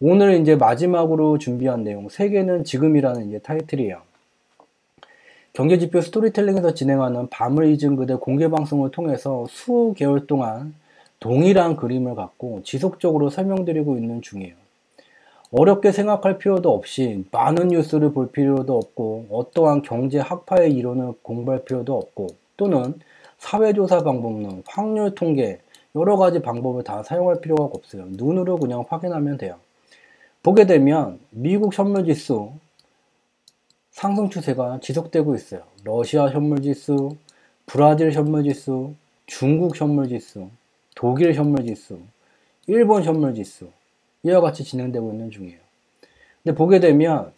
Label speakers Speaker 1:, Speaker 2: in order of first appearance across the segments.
Speaker 1: 오늘 이제 마지막으로 준비한 내용, 세계는 지금이라는 이제 타이틀이에요. 경제지표 스토리텔링에서 진행하는 밤을 잊은 그대 공개방송을 통해서 수개월 동안 동일한 그림을 갖고 지속적으로 설명드리고 있는 중이에요. 어렵게 생각할 필요도 없이 많은 뉴스를 볼 필요도 없고 어떠한 경제 학파의 이론을 공부할 필요도 없고 또는 사회조사 방법론, 확률 통계 여러 가지 방법을 다 사용할 필요가 없어요. 눈으로 그냥 확인하면 돼요. 보게 되면 미국 선물지수 상승 추세가 지속되고 있어요. 러시아 현물지수, 브라질 현물지수, 중국 현물지수, 독일 현물지수, 일본 현물지수 이와 같이 진행되고 있는 중이에요. 근데 보게 되면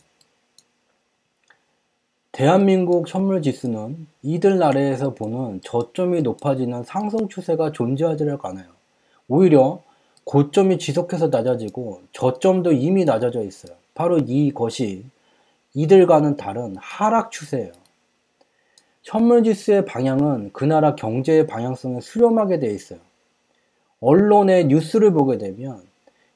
Speaker 1: 대한민국 현물지수는 이들 나라에서 보는 저점이 높아지는 상승 추세가 존재하지를 않아요. 오히려 고점이 지속해서 낮아지고 저점도 이미 낮아져 있어요. 바로 이것이 이들과는 다른 하락 추세예요. 현물지수의 방향은 그 나라 경제의 방향성에 수렴하게 되어 있어요. 언론의 뉴스를 보게 되면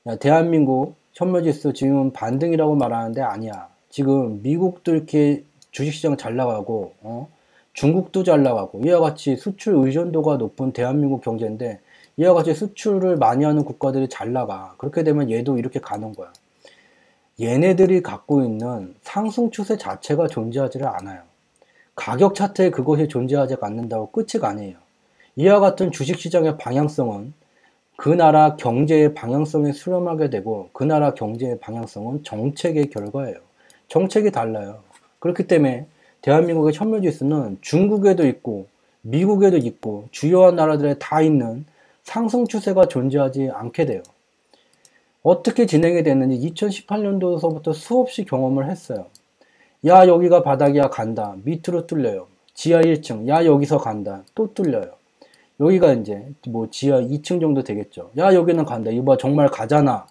Speaker 1: 야, 대한민국 현물지수 지금 반등이라고 말하는데 아니야. 지금 미국도 이렇게 주식시장 잘 나가고 중국도 잘 나가고 이와 같이 수출 의존도가 높은 대한민국 경제인데 이와 같이 수출을 많이 하는 국가들이 잘 나가. 그렇게 되면 얘도 이렇게 가는 거야. 얘네들이 갖고 있는 상승 추세 자체가 존재하지를 않아요. 가격 차트에 그것이 존재하지 않는다고 끝이 아니에요. 이와 같은 주식시장의 방향성은 그 나라 경제의 방향성에 수렴하게 되고 그 나라 경제의 방향성은 정책의 결과예요. 정책이 달라요. 그렇기 때문에 대한민국의 현물지수는 중국에도 있고 미국에도 있고 주요한 나라들에 다 있는 상승 추세가 존재하지 않게 돼요. 어떻게 진행이 됐는지 2018년도서부터 수없이 경험을 했어요. 야 여기가 바닥이야 간다. 밑으로 뚫려요. 지하 1층. 야 여기서 간다. 또 뚫려요. 여기가 이제 뭐 지하 2층 정도 되겠죠. 야 여기는 간다. 이거 봐 정말 가잖아.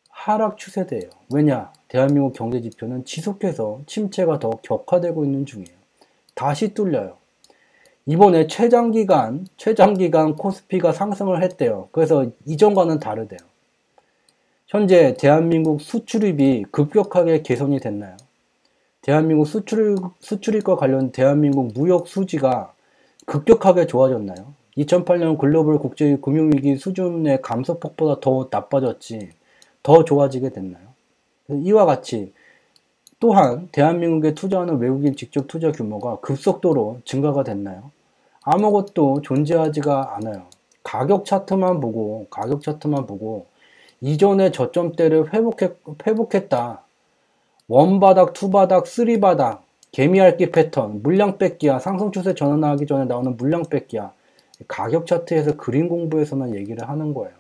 Speaker 1: 하락 추세대예요. 왜냐? 대한민국 경제지표는 지속해서 침체가 더 격화되고 있는 중이에요. 다시 뚫려요. 이번에 최장기간 코스피가 상승을 했대요. 그래서 이전과는 다르대요. 현재 대한민국 수출입이 급격하게 개선이 됐나요? 대한민국 수출입과 관련 대한민국 무역 수지가 급격하게 좋아졌나요? 2008년 글로벌 국제 금융위기 수준의 감소폭보다 더 나빠졌지 더 좋아지게 됐나요? 이와 같이 또한 대한민국에 투자하는 외국인 직접 투자 규모가 급속도로 증가가 됐나요? 아무것도 존재하지가 않아요. 가격 차트만 보고 이전의 저점대를 회복했다. 원바닥, 투바닥, 쓰리바닥, 개미핥기 패턴, 물량 뺏기야, 상승 추세 전환하기 전에 나오는 물량 뺏기야. 가격 차트에서 그림 공부에서만 얘기를 하는 거예요.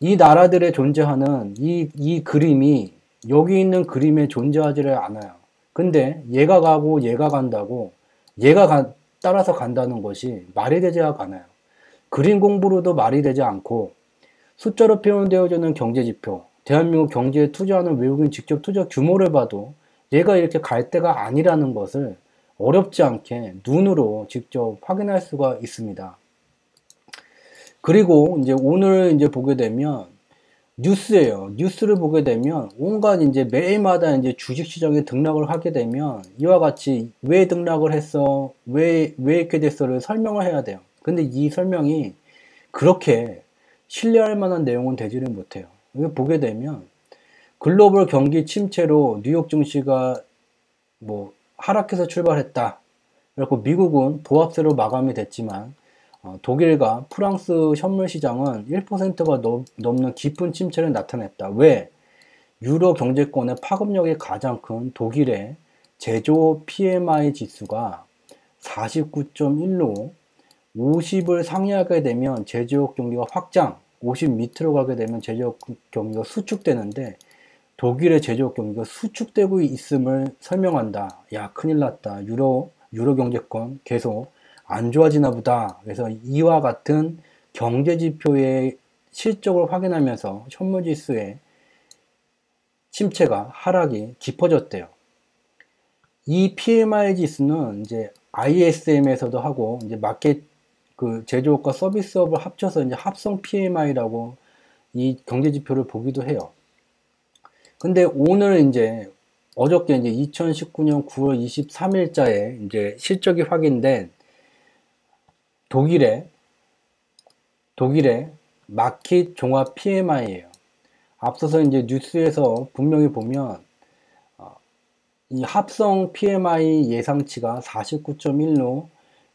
Speaker 1: 이 나라들에 존재하는 이 그림이 여기 있는 그림에 존재하지를 않아요. 근데 얘가 가고 얘가 간다고 따라서 간다는 것이 말이 되지 않아요. 그림 공부로도 말이 되지 않고 숫자로 표현되어지는 경제지표, 대한민국 경제에 투자하는 외국인 직접 투자 규모를 봐도 얘가 이렇게 갈 때가 아니라는 것을 어렵지 않게 눈으로 직접 확인할 수가 있습니다. 그리고 이제 오늘 이제 보게 되면 뉴스예요. 뉴스를 보게 되면 온갖 이제 매일마다 이제 주식시장에 등락을 하게 되면 이와 같이 왜 등락을 했어? 왜 이렇게 됐어를 설명을 해야 돼요. 근데 이 설명이 그렇게 신뢰할 만한 내용은 되지를 못해요. 이거 보게 되면 글로벌 경기 침체로 뉴욕 증시가 뭐 하락해서 출발했다. 그리고 미국은 보합세로 마감이 됐지만 독일과 프랑스 현물 시장은 1%가 넘는 깊은 침체를 나타냈다. 왜? 유로 경제권의 파급력이 가장 큰 독일의 제조업 PMI 지수가 49.1로 50을 상회하게 되면 제조업 경기가 확장, 50 밑으로 가게 되면 제조업 경기가 수축되는데 독일의 제조업 경기가 수축되고 있음을 설명한다. 야, 큰일 났다. 유로 경제권 계속 안 좋아지나 보다. 그래서 이와 같은 경제지표의 실적을 확인하면서 현물지수의 침체가 하락이 깊어졌대요. 이 PMI 지수는 이제 ISM에서도 하고 이제 마켓 그 제조업과 서비스업을 합쳐서 이제 합성 PMI라고 이 경제지표를 보기도 해요. 근데 오늘 이제 어저께 이제 2019년 9월 23일자에 이제 실적이 확인된 독일의 마킷 종합 PMI예요. 앞서서 이제 뉴스에서 분명히 보면 이 합성 PMI 예상치가 49.1로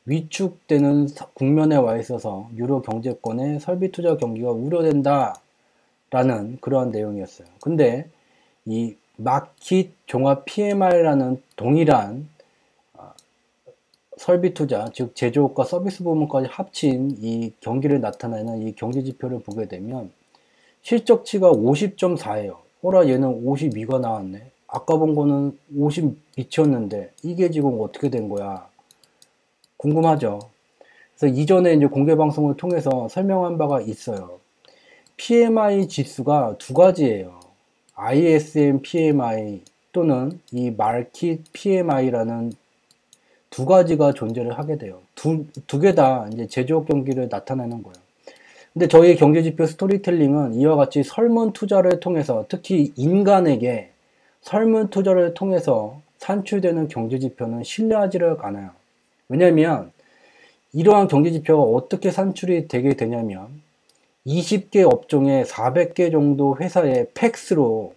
Speaker 1: 위축되는 국면에 와 있어서 유로 경제권의 설비 투자 경기가 우려된다 라는 그러한 내용이었어요. 근데 이 마킷 종합 PMI라는 동일한 설비 투자, 즉 제조업과 서비스 부문까지 합친 이 경기를 나타내는 이 경제 지표를 보게 되면 실적치가 50.4예요. 어라 얘는 52가 나왔네. 아까 본 거는 50 미쳤는데 이게 지금 어떻게 된 거야? 궁금하죠? 그래서 이전에 이제 공개 방송을 통해서 설명한 바가 있어요. PMI 지수가 두 가지예요. ISM PMI 또는 이 마켓 PMI라는 두 가지가 존재를 하게 돼요. 두 개 다 이제 제조업 경기를 나타내는 거예요. 근데 저희 경제지표 스토리텔링은 이와 같이 설문 투자를 통해서 특히 인간에게 설문 투자를 통해서 산출되는 경제지표는 신뢰하지를 않아요. 왜냐면 이러한 경제지표가 어떻게 산출이 되게 되냐면 20개 업종에 400개 정도 회사의 팩스로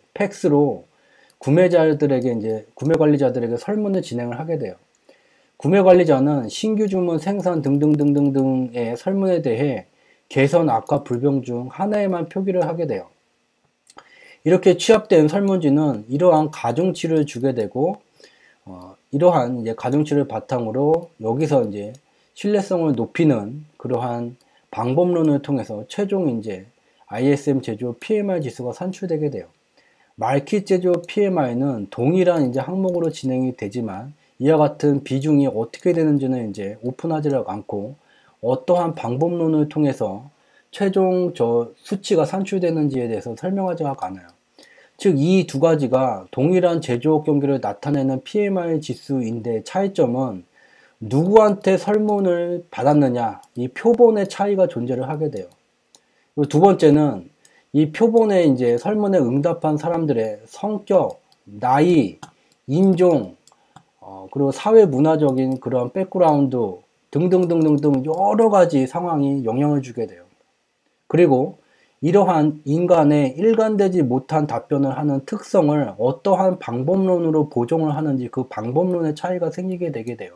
Speaker 1: 구매자들에게 이제 구매 관리자들에게 설문을 진행을 하게 돼요. 구매 관리자는 신규 주문, 생산 등등등등등의 설문에 대해 개선, 악화, 불평 중 하나에만 표기를 하게 돼요. 이렇게 취합된 설문지는 이러한 가중치를 주게 되고 이러한 이제 가중치를 바탕으로 여기서 이제 신뢰성을 높이는 그러한 방법론을 통해서 최종 이제 ISM 제조업 PMI 지수가 산출되게 돼요. 마켓 제조업 PMI는 동일한 이제 항목으로 진행이 되지만 이와 같은 비중이 어떻게 되는지는 이제 오픈하지 않고 어떠한 방법론을 통해서 최종 저 수치가 산출되는지에 대해서 설명하지 않아요. 즉, 이 두 가지가 동일한 제조업 경기를 나타내는 PMI 지수인데 차이점은 누구한테 설문을 받았느냐, 이 표본의 차이가 존재를 하게 돼요. 그리고 두 번째는 이 표본에 이제 설문에 응답한 사람들의 성격, 나이, 인종, 그리고 사회 문화적인 그런 백그라운드 등등등등등 여러 가지 상황이 영향을 주게 돼요. 그리고 이러한 인간의 일관되지 못한 답변을 하는 특성을 어떠한 방법론으로 보정을 하는지 그 방법론의 차이가 생기게 되게 돼요.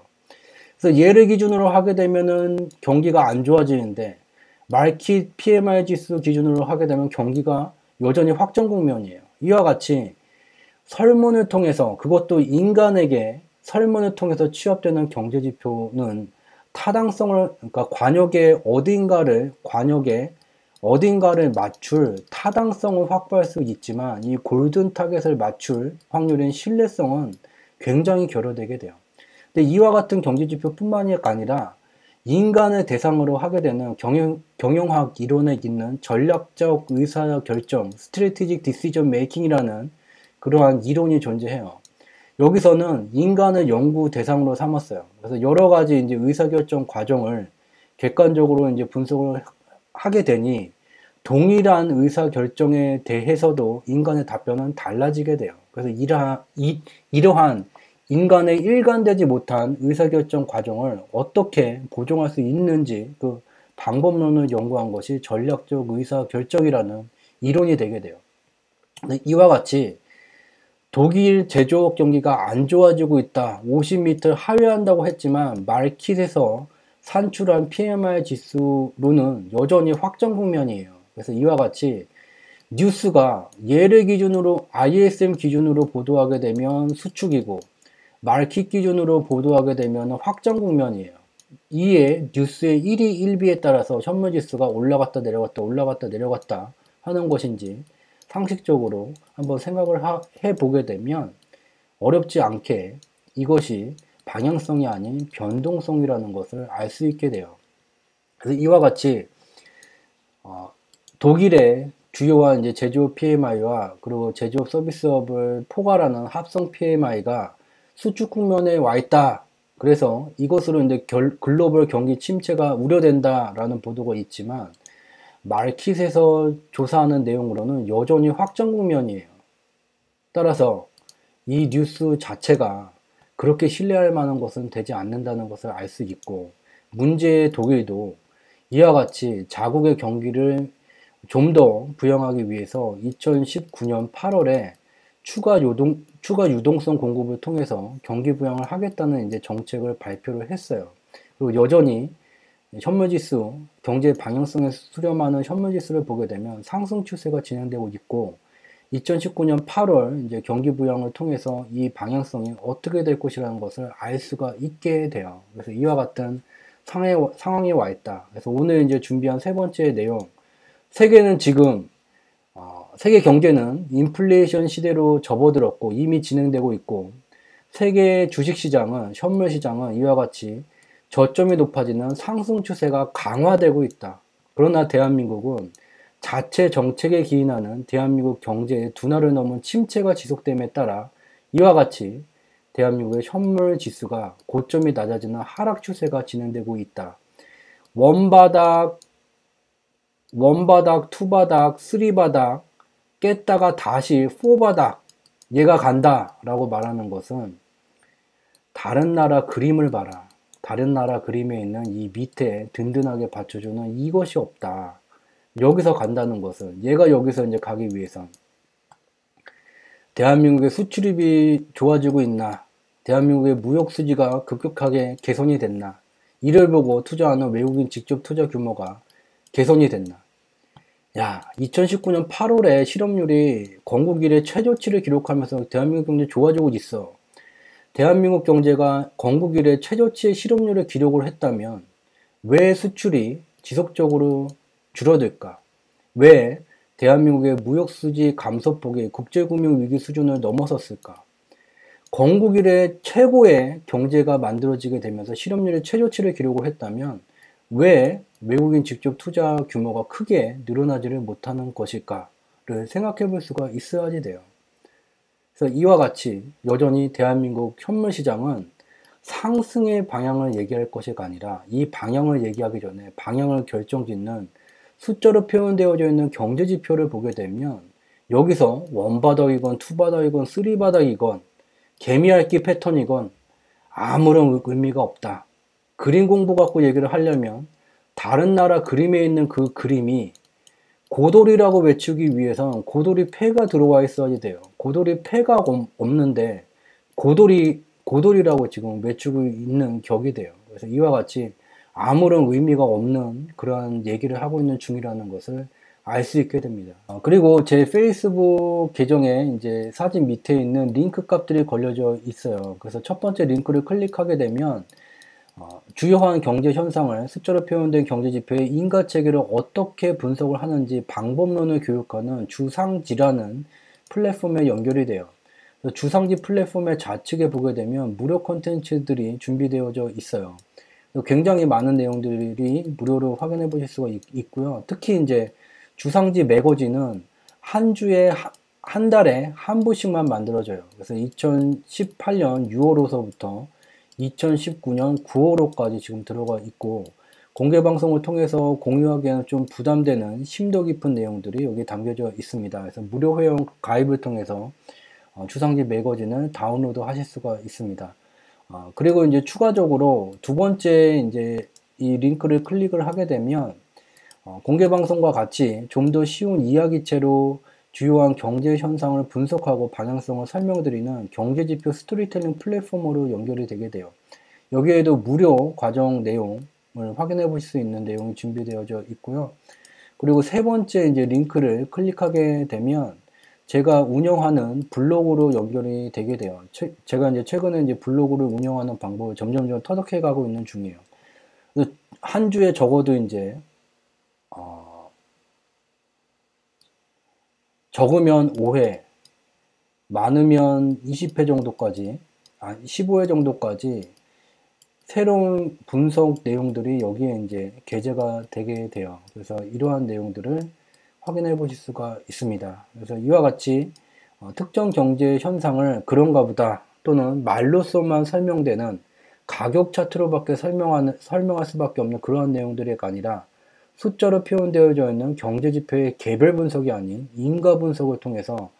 Speaker 1: 그래서 얘를 기준으로 하게 되면은 경기가 안 좋아지는데 마켓 PMI 지수 기준으로 하게 되면 경기가 여전히 확정 국면이에요. 이와 같이 설문을 통해서 그것도 인간에게 설문을 통해서 취합되는 경제 지표는 타당성을 그러니까 관역의 어딘가를 맞출 타당성을 확보할 수 있지만 이 골든 타겟을 맞출 확률인 신뢰성은 굉장히 결여되게 돼요. 근데 이와 같은 경제지표뿐만이 아니라 인간을 대상으로 하게 되는 경영학 이론에 있는 전략적 의사결정, Strategic Decision Making이라는 그러한 이론이 존재해요. 여기서는 인간을 연구 대상으로 삼았어요. 그래서 여러 가지 이제 의사결정 과정을 객관적으로 이제 분석을 하게 되니 동일한 의사결정에 대해서도 인간의 답변은 달라지게 돼요. 그래서 이러한 인간의 일관되지 못한 의사결정 과정을 어떻게 보정할 수 있는지 그 방법론을 연구한 것이 전략적 의사결정이라는 이론이 되게 돼요. 이와 같이 독일 제조업 경기가 안 좋아지고 있다. 50m 하회한다고 했지만 마켓에서 산출한 PMI 지수로는 여전히 확정 국면이에요. 그래서 이와 같이 뉴스가 얘를 기준으로 ISM 기준으로 보도하게 되면 수축이고 마켓 기준으로 보도하게 되면 확정 국면이에요. 이에 뉴스의 1위 1비에 따라서 현물지수가 올라갔다 내려갔다 하는 것인지 상식적으로 한번 생각을 해보게 되면 어렵지 않게 이것이 방향성이 아닌 변동성이라는 것을 알 수 있게 돼요. 그래서 이와 같이 독일의 주요한 이제 제조업 PMI와 그리고 제조업 서비스업을 포괄하는 합성 PMI가 수축 국면에 와 있다. 그래서 이것으로 이제 글로벌 경기 침체가 우려된다라는 보도가 있지만 마켓에서 조사하는 내용으로는 여전히 확정 국면이에요. 따라서 이 뉴스 자체가 그렇게 신뢰할 만한 것은 되지 않는다는 것을 알 수 있고, 문제의 독일도 이와 같이 자국의 경기를 좀 더 부양하기 위해서 2019년 8월에 추가 유동성 공급을 통해서 경기 부양을 하겠다는 이제 정책을 발표를 했어요. 그리고 여전히 현물지수, 경제 방향성에 수렴하는 현물지수를 보게 되면 상승 추세가 진행되고 있고, 2019년 8월 이제 경기 부양을 통해서 이 방향성이 어떻게 될 것이라는 것을 알 수가 있게 돼요. 그래서 이와 같은 상황에 와 있다. 그래서 오늘 이제 준비한 세 번째 내용, 세계는 지금 세계 경제는 인플레이션 시대로 접어들었고 이미 진행되고 있고, 세계 주식시장은, 현물시장은 이와 같이 저점이 높아지는 상승 추세가 강화되고 있다. 그러나 대한민국은 자체 정책에 기인하는 대한민국 경제의 둔화를 넘은 침체가 지속됨에 따라 이와 같이 대한민국의 현물 지수가 고점이 낮아지는 하락 추세가 진행되고 있다. 원바닥, 투바닥, 쓰리바닥 깼다가 다시 포바닥 얘가 간다 라고 말하는 것은, 다른 나라 그림을 봐라. 다른 나라 그림에 있는 이 밑에 든든하게 받쳐주는 이것이 없다. 여기서 간다는 것은, 얘가 여기서 이제 가기 위해선 대한민국의 수출입이 좋아지고 있나, 대한민국의 무역 수지가 급격하게 개선이 됐나, 이를 보고 투자하는 외국인 직접 투자 규모가 개선이 됐나. 야, 2019년 8월에 실업률이 건국 이래 최저치를 기록하면서 대한민국 경제 좋아지고 있어. 대한민국 경제가 건국 이래 최저치의 실업률을 기록을 했다면 왜 수출이 지속적으로 줄어들까? 왜 대한민국의 무역수지 감소폭이 국제금융위기 수준을 넘어섰을까? 건국 이래 최고의 경제가 만들어지게 되면서 실업률이 최저치를 기록을 했다면 왜 외국인 직접 투자 규모가 크게 늘어나지를 못하는 것일까를 생각해 볼 수가 있어야지 돼요. 그래서 이와 같이 여전히 대한민국 현물시장은 상승의 방향을 얘기할 것이 아니라, 이 방향을 얘기하기 전에 방향을 결정짓는 숫자로 표현되어져 있는 경제지표를 보게 되면 여기서 원바닥이건 투바닥이건 쓰리바닥이건 개미핥기 패턴이건 아무런 의미가 없다. 그림 공부 갖고 얘기를 하려면 다른 나라 그림에 있는 그 그림이 고돌이라고 외치기 위해선 고돌이 폐가 들어와 있어야 돼요. 고돌이 폐가 없는데 고돌이라고 지금 외치고 있는 격이 돼요. 그래서 이와 같이 아무런 의미가 없는 그러한 얘기를 하고 있는 중이라는 것을 알 수 있게 됩니다. 그리고 제 페이스북 계정에 이제 사진 밑에 있는 링크 값들이 걸려져 있어요. 그래서 첫 번째 링크를 클릭하게 되면 주요한 경제 현상을 숫자로 표현된 경제지표의 인과체계를 어떻게 분석을 하는지 방법론을 교육하는 주상지라는 플랫폼에 연결이 돼요. 주상지 플랫폼의 좌측에 보게 되면 무료 콘텐츠들이 준비되어져 있어요. 굉장히 많은 내용들이 무료로 확인해 보실 수가 있고요. 특히 이제 주상지 매거진은 한 달에 한 부씩만 만들어져요. 그래서 2018년 6월호서부터 2019년 9월호까지 지금 들어가 있고, 공개 방송을 통해서 공유하기에는 좀 부담되는 심도 깊은 내용들이 여기 담겨져 있습니다. 그래서 무료 회원 가입을 통해서 주상지 매거진을 다운로드 하실 수가 있습니다. 그리고 이제 추가적으로 두 번째 이제 이 링크를 클릭을 하게 되면 공개 방송과 같이 좀 더 쉬운 이야기체로 주요한 경제 현상을 분석하고 방향성을 설명드리는 경제지표 스토리텔링 플랫폼으로 연결이 되게 돼요. 여기에도 무료 과정 내용을 확인해 보실 수 있는 내용이 준비되어져 있고요. 그리고 세 번째 이제 링크를 클릭하게 되면 제가 운영하는 블로그로 연결이 되게 돼요. 제가 이제 최근에 이제 블로그를 운영하는 방법을 점점 터득해 가고 있는 중이에요. 한 주에 적어도 이제 적으면 5회, 많으면 20회 정도까지, 15회 정도까지 새로운 분석 내용들이 여기에 이제 게재가 되게 돼요. 그래서 이러한 내용들을 확인해 보실 수가 있습니다. 그래서 이와 같이 특정 경제 현상을 그런가 보다 또는 말로서만 설명되는 가격 차트로밖에 설명할 수밖에 없는 그러한 내용들이 아니라, 숫자로 표현되어져 있는 경제지표의 개별 분석이 아닌 인과 분석을 통해서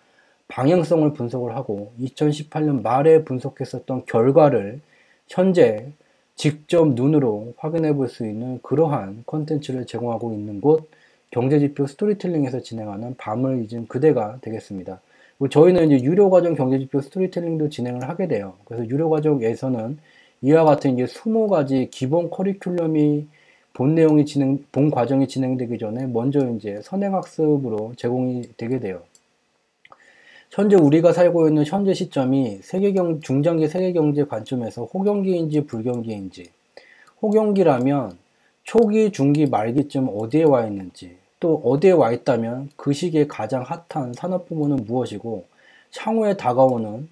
Speaker 1: 방향성을 분석을 하고 2018년 말에 분석했었던 결과를 현재 직접 눈으로 확인해 볼 수 있는 그러한 콘텐츠를 제공하고 있는 곳 경제지표 스토리텔링에서 진행하는 밤을 잊은 그대가 되겠습니다. 저희는 이제 유료 과정 경제지표 스토리텔링도 진행을 하게 돼요. 그래서 유료 과정에서는 이와 같은 이제 20가지 기본 커리큘럼이 본 과정이 진행되기 전에 먼저 이제 선행학습으로 제공이 되게 돼요. 현재 우리가 살고 있는 현재 시점이 중장기 세계경제 관점에서 호경기인지 불경기인지, 호경기라면 초기, 중기, 말기쯤 어디에 와 있는지, 또 어디에 와 있다면 그 시기에 가장 핫한 산업 부문은 무엇이고, 향후에 다가오는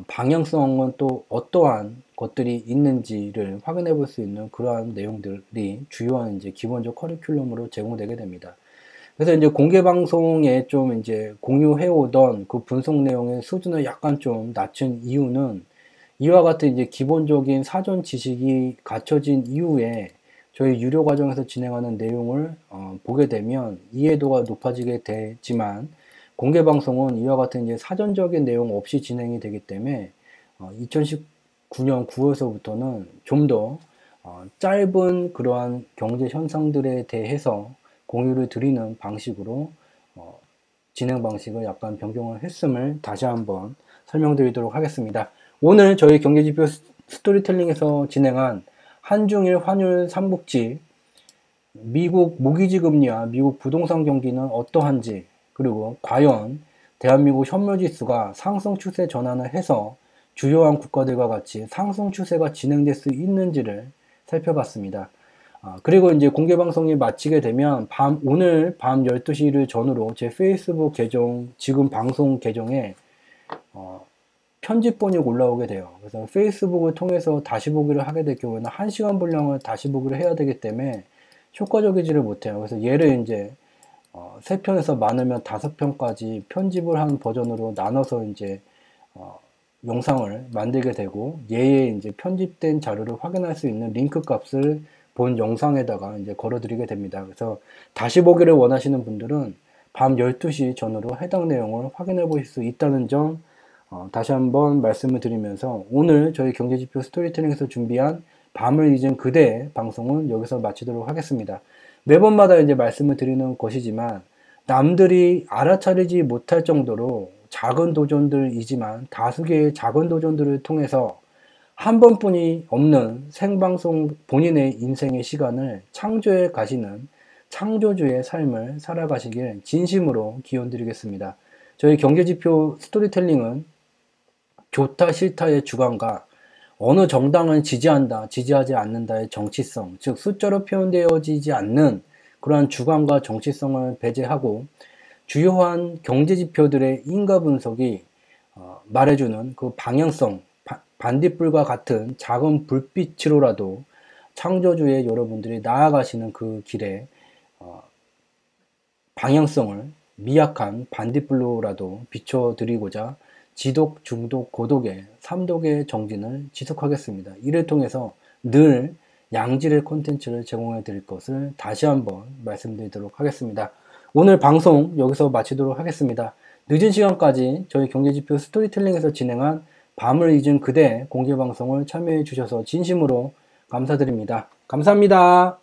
Speaker 1: 방향성은 또 어떠한 것들이 있는지를 확인해 볼 수 있는 그러한 내용들이 주요한 이제 기본적 커리큘럼으로 제공되게 됩니다. 그래서 이제 공개 방송에 좀 이제 공유해 오던 그 분석 내용의 수준을 약간 좀 낮춘 이유는 이와 같은 이제 기본적인 사전 지식이 갖춰진 이후에 저희 유료 과정에서 진행하는 내용을 보게 되면 이해도가 높아지게 되지만 공개 방송은 이와 같은 이제 사전적인 내용 없이 진행이 되기 때문에 2019년 9월서부터는 좀 더 짧은 그러한 경제 현상들에 대해서 공유를 드리는 방식으로 진행 방식을 약간 변경을 했음을 다시 한번 설명드리도록 하겠습니다. 오늘 저희 경제지표 스토리텔링에서 진행한 한중일 환율 삼국지, 미국 모기지금리와 미국 부동산 경기는 어떠한지, 그리고 과연 대한민국 현물지수가 상승 추세 전환을 해서 주요한 국가들과 같이 상승 추세가 진행될 수 있는지를 살펴봤습니다. 그리고 이제 공개 방송이 마치게 되면 오늘 밤 12시를 전후로 제 페이스북 계정, 지금 방송 계정에 편집본이 올라오게 돼요. 그래서 페이스북을 통해서 다시 보기를 하게 될 경우에는 1시간 분량을 다시 보기를 해야 되기 때문에 효과적이지를 못해요. 그래서 얘를 이제 3편에서 많으면 5편까지 편집을 한 버전으로 나눠서 이제 영상을 만들게 되고, 얘의 이제 편집된 자료를 확인할 수 있는 링크 값을 본 영상에다가 이제 걸어드리게 됩니다. 그래서 다시 보기를 원하시는 분들은 밤 12시 전후로 해당 내용을 확인해 보실 수 있다는 점 다시 한번 말씀을 드리면서 오늘 저희 경제지표 스토리텔링에서 준비한 밤을 잊은 그대 방송은 여기서 마치도록 하겠습니다. 매번마다 이제 말씀을 드리는 것이지만 남들이 알아차리지 못할 정도로 작은 도전들이지만 다수의 작은 도전들을 통해서 한 번뿐이 없는 생방송 본인의 인생의 시간을 창조해 가시는 창조주의 삶을 살아가시길 진심으로 기원드리겠습니다. 저희 경제지표 스토리텔링은 좋다 싫다의 주관과 어느 정당을 지지한다, 지지하지 않는다의 정치성, 즉 숫자로 표현되어지지 않는 그러한 주관과 정치성을 배제하고 주요한 경제지표들의 인과 분석이 말해주는 그 방향성, 반딧불과 같은 작은 불빛으로라도 창조주의 여러분들이 나아가시는 그 길에 방향성을 미약한 반딧불로라도 비춰드리고자 지독, 중독, 고독의 3독의 정진을 지속하겠습니다. 이를 통해서 늘 양질의 콘텐츠를 제공해 드릴 것을 다시 한번 말씀드리도록 하겠습니다. 오늘 방송 여기서 마치도록 하겠습니다. 늦은 시간까지 저희 경제지표 스토리텔링에서 진행한 밤을 잊은 그대 공개방송을 참여해 주셔서 진심으로 감사드립니다. 감사합니다.